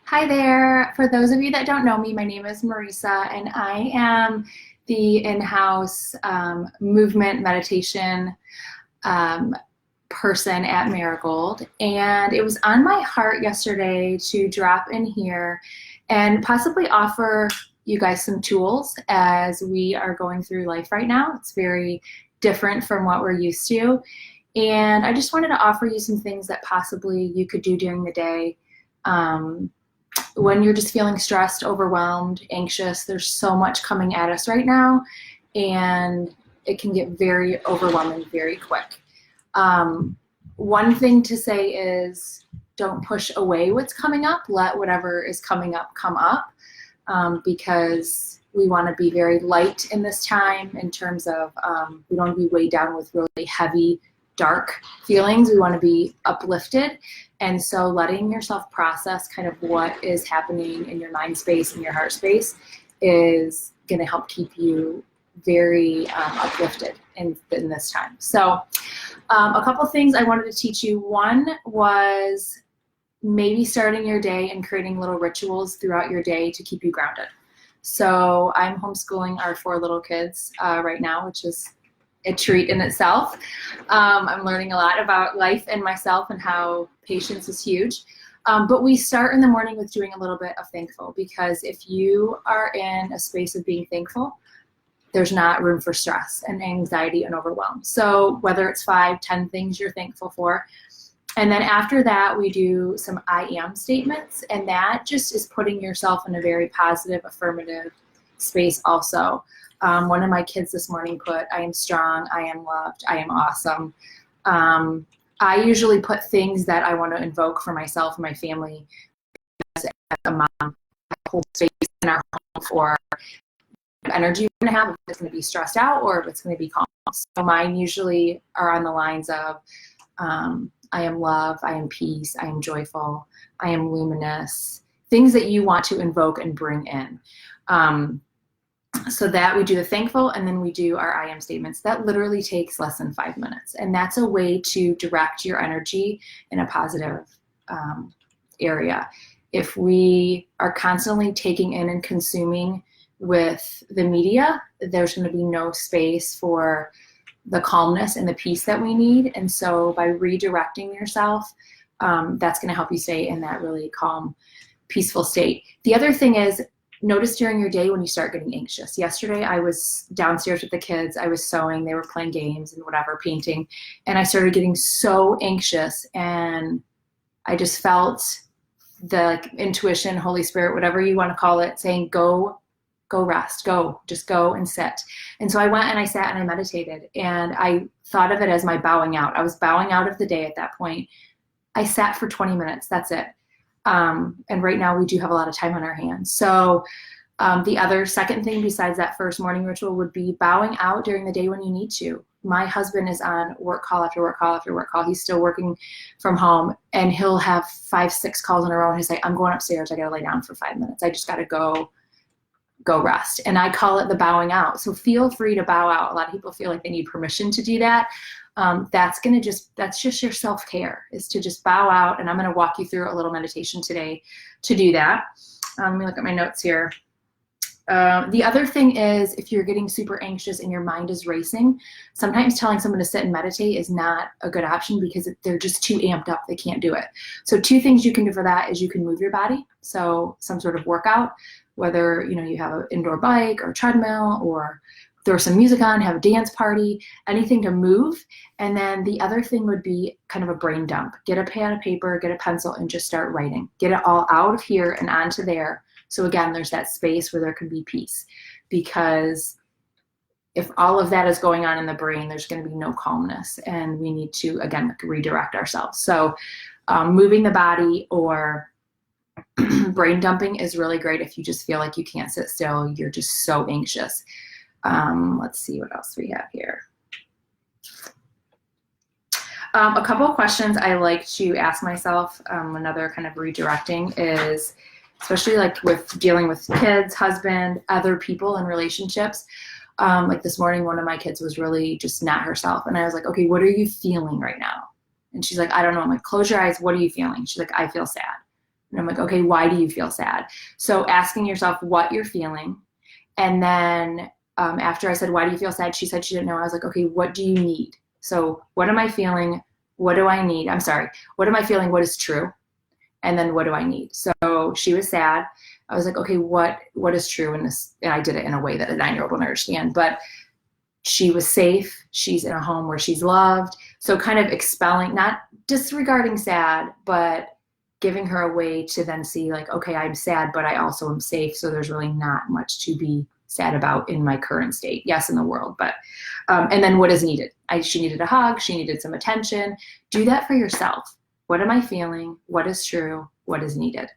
Hi there. For those of you that don't know me, my name is Marisa, and I am the in-house movement meditation um, person at Marigold. And it was on my heart yesterday to drop in here and possibly offer you guys some tools as we are going through life right now. It's very different from what we're used to. And I just wanted to offer you some things that possibly you could do during the day. Um, when you're just feeling stressed, overwhelmed, anxious, there's so much coming at us right now, and it can get very overwhelming very quick. Um, One thing to say is don't push away what's coming up. Let whatever is coming up come up, because we want to be very light in this time in terms of we don't want to be weighed down with really heavy, dark feelings. We want to be uplifted. And so letting yourself process kind of what is happening in your mind space and your heart space is going to help keep you very uplifted in this time. So a couple things I wanted to teach you. One was maybe starting your day and creating little rituals throughout your day to keep you grounded. So I'm homeschooling our 4 little kids right now, which is a treat in itself. I'm learning a lot about life and myself and how patience is huge. But we start in the morning with doing a little bit of thankful, because if you are in a space of being thankful, there's not room for stress and anxiety and overwhelm. So whether it's 5, 10 things you're thankful for. And then after that, we do some I am statements, and that just is putting yourself in a very positive, affirmative space also. One of my kids this morning put, I am strong, I am loved, I am awesome. I usually put things that I want to invoke for myself and my family as a mom. I hold space in our home for energy we're going to have, if it's going to be stressed out or if it's going to be calm. So mine usually are on the lines of, I am love, I am peace, I am joyful, I am luminous, things that you want to invoke and bring in. So that we do the thankful, and then we do our I am statements. That literally takes less than 5 minutes. And that's a way to direct your energy in a positive area. If we are constantly taking in and consuming with the media, there's going to be no space for the calmness and the peace that we need. And so by redirecting yourself, that's going to help you stay in that really calm, peaceful state. The other thing is, notice during your day when you start getting anxious. Yesterday, I was downstairs with the kids. I was sewing. They were playing games and whatever, painting. And I started getting so anxious. And I just felt the intuition, Holy Spirit, whatever you want to call it, saying, go rest, just go and sit. And so I went and I sat and I meditated. And I thought of it as my bowing out. I was bowing out of the day at that point. I sat for 20 minutes. That's it. And right now we do have a lot of time on our hands. So the other second thing besides that first morning ritual would be bowing out during the day when you need to. My husband is on work call after work call after work call. He's still working from home, and he'll have 5, 6 calls in a row, and he'll say, I'm going upstairs. I got to lay down for 5 minutes. I just got to go rest. And I call it the bowing out. So feel free to bow out. A lot of people feel like they need permission to do that. That's just your self-care, is to just bow out. And I'm going to walk you through a little meditation today to do that. Let me look at my notes here. The other thing is, if you're getting super anxious and your mind is racing, sometimes telling someone to sit and meditate is not a good option because they're just too amped up. They can't do it. So 2 things you can do for that is you can move your body. So some sort of workout, whether you have an indoor bike or treadmill, or throw some music on, have a dance party, anything to move. And then the other thing would be kind of a brain dump. Get a pad of paper, get a pencil, and just start writing. Get it all out of here and onto there. So again, there's that space where there can be peace. Because if all of that is going on in the brain, there's going to be no calmness. And we need to, again, redirect ourselves. So moving the body or brain dumping is really great if you just feel like you can't sit still. You're just so anxious. Let's see what else we have here. A couple of questions I like to ask myself, another kind of redirecting is, especially like with dealing with kids, husband, other people in relationships. Like this morning, one of my kids was really just not herself. And I was like, okay, what are you feeling right now? And she's like, I don't know. I'm like, close your eyes. What are you feeling? She's like, I feel sad. And I'm like, okay, why do you feel sad? So asking yourself what you're feeling. And then after I said, why do you feel sad? She said she didn't know. I was like, okay, what do you need? So what am I feeling? What do I need? I'm sorry. What am I feeling? What is true? And then what do I need? So she was sad. I was like, okay, what is true in this? And I did it in a way that a 9-year-old would understand. But she was safe. She's in a home where she's loved. So kind of expelling, not disregarding sad, but giving her a way to then see like, okay, I'm sad, but I also am safe. So there's really not much to be sad about in my current state. Yes, in the world, but, and then what is needed? She needed a hug. She needed some attention. Do that for yourself. What am I feeling? What is true? What is needed?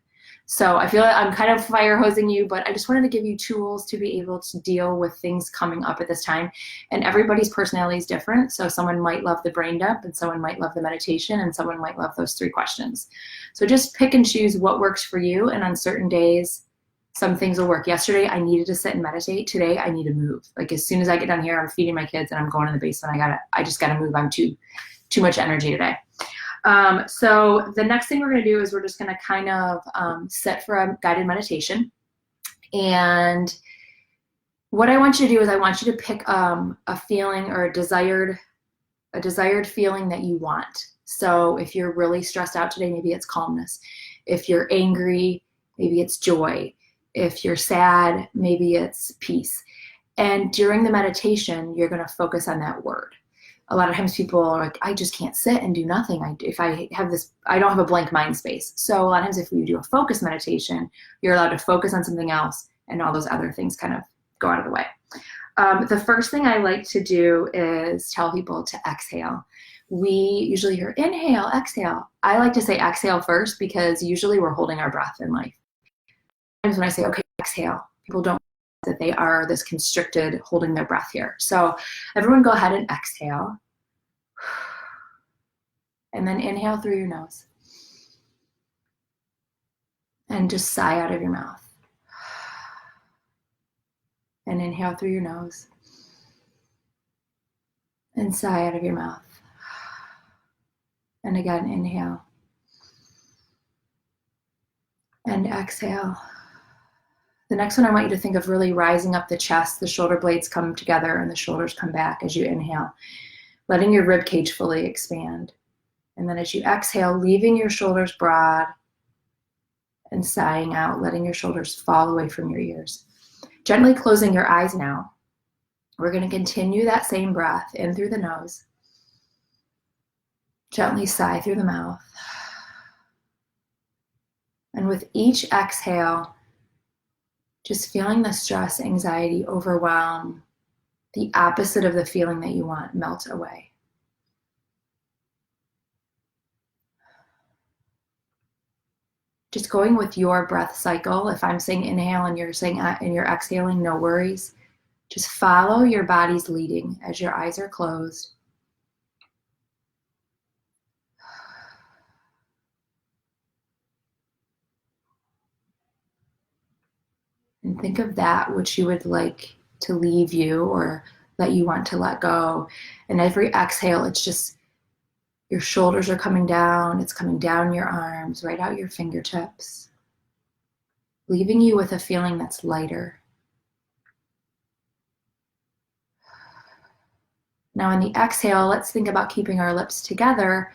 So I feel like I'm kind of fire hosing you, but I just wanted to give you tools to be able to deal with things coming up at this time. And everybody's personality is different. So someone might love the brain dump, and someone might love the meditation, and someone might love those 3 questions. So just pick and choose what works for you. And on certain days, some things will work. Yesterday, I needed to sit and meditate. Today, I need to move. Like as soon as I get done here, I'm feeding my kids and I'm going in the basement. I just gotta move. I'm too much energy today. So the next thing we're going to do is we're just going to kind of sit for a guided meditation. And what I want you to do is I want you to pick a feeling or a desired feeling that you want. So if you're really stressed out today, maybe it's calmness. If you're angry, maybe it's joy. If you're sad, maybe it's peace. And during the meditation, you're going to focus on that word. A lot of times people are like, I just can't sit and do nothing. I don't have a blank mind space. So a lot of times if you do a focus meditation, you're allowed to focus on something else and all those other things kind of go out of the way. The first thing I like to do is tell people to exhale. We usually hear inhale, exhale. I like to say exhale first because usually we're holding our breath in life. Sometimes when I say, okay, exhale, people don't know that they are this constricted holding their breath here. So everyone go ahead and exhale. And then inhale through your nose. And just sigh out of your mouth. And inhale through your nose. And sigh out of your mouth. And again, inhale. And exhale. The next one, I want you to think of really rising up the chest. The shoulder blades come together and the shoulders come back as you inhale, letting your rib cage fully expand. And then as you exhale, leaving your shoulders broad and sighing out, letting your shoulders fall away from your ears. Gently closing your eyes now. We're going to continue that same breath in through the nose. Gently sigh through the mouth. And with each exhale, just feeling the stress, anxiety, overwhelm, the opposite of the feeling that you want, melt away. Just going with your breath cycle. If I'm saying inhale and you're saying and you're exhaling, no worries. Just follow your body's leading as your eyes are closed. And think of that which you would like to leave you or that you want to let go. And every exhale, it's just your shoulders are coming down. It's coming down your arms, right out your fingertips, leaving you with a feeling that's lighter. Now in the exhale, let's think about keeping our lips together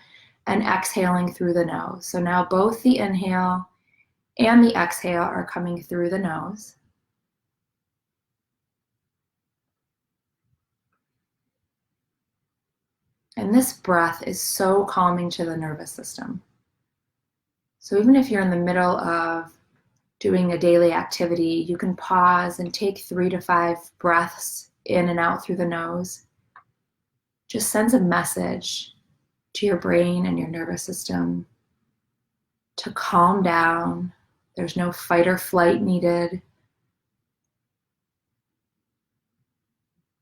and exhaling through the nose. So now both the inhale and the exhale are coming through the nose. And this breath is so calming to the nervous system. So even if you're in the middle of doing a daily activity, you can pause and take 3 to 5 breaths in and out through the nose. Just sends a message to your brain and your nervous system to calm down. There's no fight or flight needed.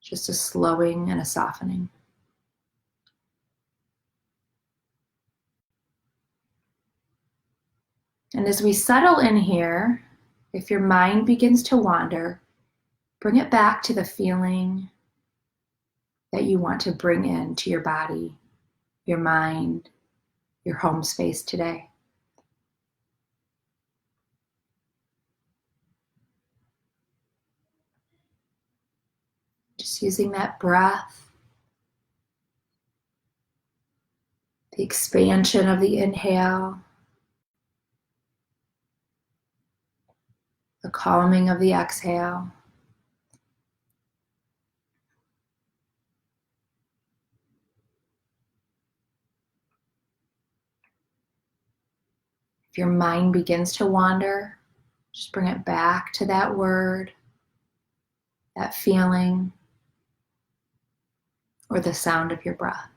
Just a slowing and a softening. And as we settle in here, if your mind begins to wander, bring it back to the feeling that you want to bring into your body, your mind, your home space today. Just using that breath, the expansion of the inhale, the calming of the exhale. If your mind begins to wander, just bring it back to that word, that feeling, or the sound of your breath.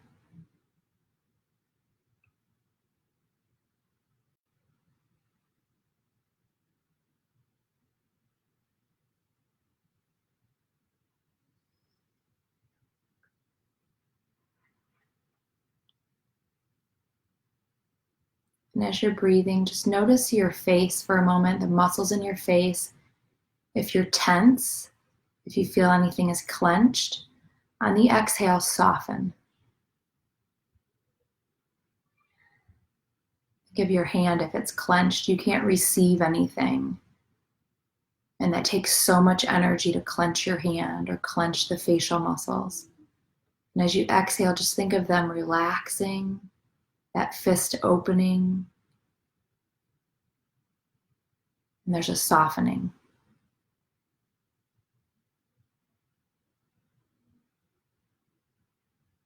And as you're breathing, just notice your face for a moment, the muscles in your face. If you're tense, if you feel anything is clenched, on the exhale, soften. Give your hand, if it's clenched, you can't receive anything. And that takes so much energy to clench your hand or clench the facial muscles. And as you exhale, just think of them relaxing, that fist opening. And there's a softening.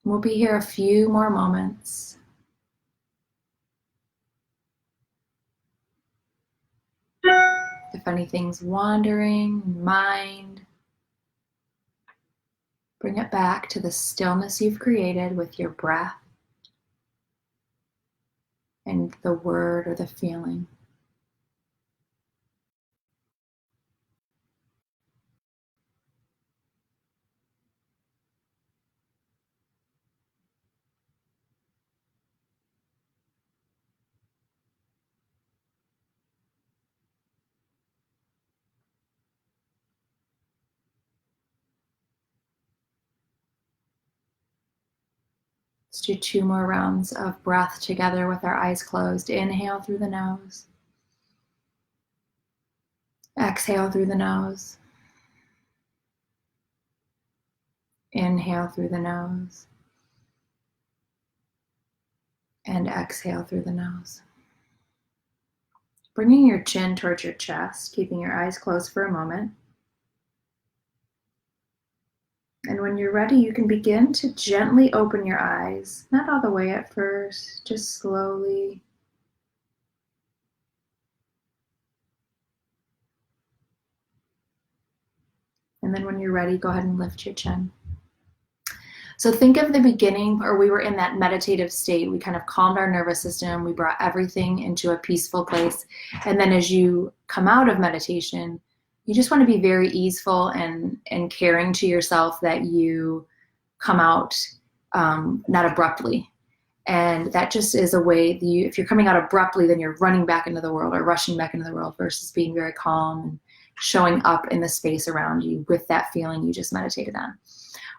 We'll be here a few more moments. If anything's wandering in mind, bring it back to the stillness you've created with your breath and the word or the feeling. Let's do 2 more rounds of breath together with our eyes closed. Inhale through the nose. Exhale through the nose. Inhale through the nose. And exhale through the nose. Bringing your chin towards your chest, keeping your eyes closed for a moment. And when you're ready, you can begin to gently open your eyes. Not all the way at first, just slowly. And then when you're ready, go ahead and lift your chin. So think of the beginning, or we were in that meditative state. We kind of calmed our nervous system. We brought everything into a peaceful place. And then as you come out of meditation, you just want to be very easeful and caring to yourself that you come out not abruptly. And that just is a way, if you're coming out abruptly, then you're running back into the world or rushing back into the world versus being very calm and showing up in the space around you with that feeling you just meditated on.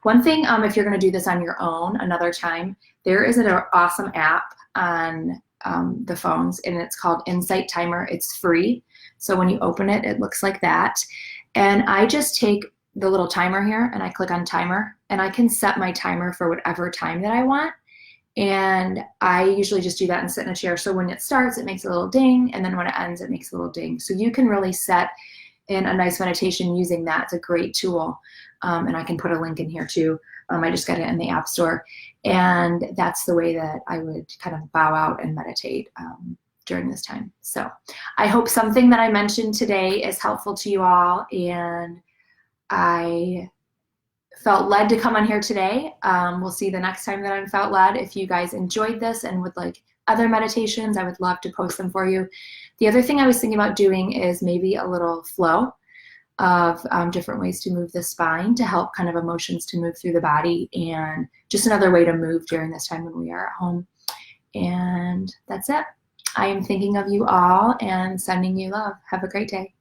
One thing, if you're going to do this on your own another time, there is an awesome app on the phones, and it's called Insight Timer. It's free. So when you open it, it looks like that. And I just take the little timer here and I click on timer, and I can set my timer for whatever time that I want. And I usually just do that and sit in a chair. So when it starts, it makes a little ding. And then when it ends, it makes a little ding. So you can really set in a nice meditation using that. It's a great tool. And I can put a link in here too. I just got it in the App Store. And that's the way that I would kind of bow out and meditate during this time. So I hope something that I mentioned today is helpful to you all. And I felt led to come on here today. We'll see the next time that I'm felt led. If you guys enjoyed this and would like other meditations, I would love to post them for you. The other thing I was thinking about doing is maybe a little flow of different ways to move the spine to help kind of emotions to move through the body, and just another way to move during this time when we are at home. And that's it. I am thinking of you all and sending you love. Have a great day.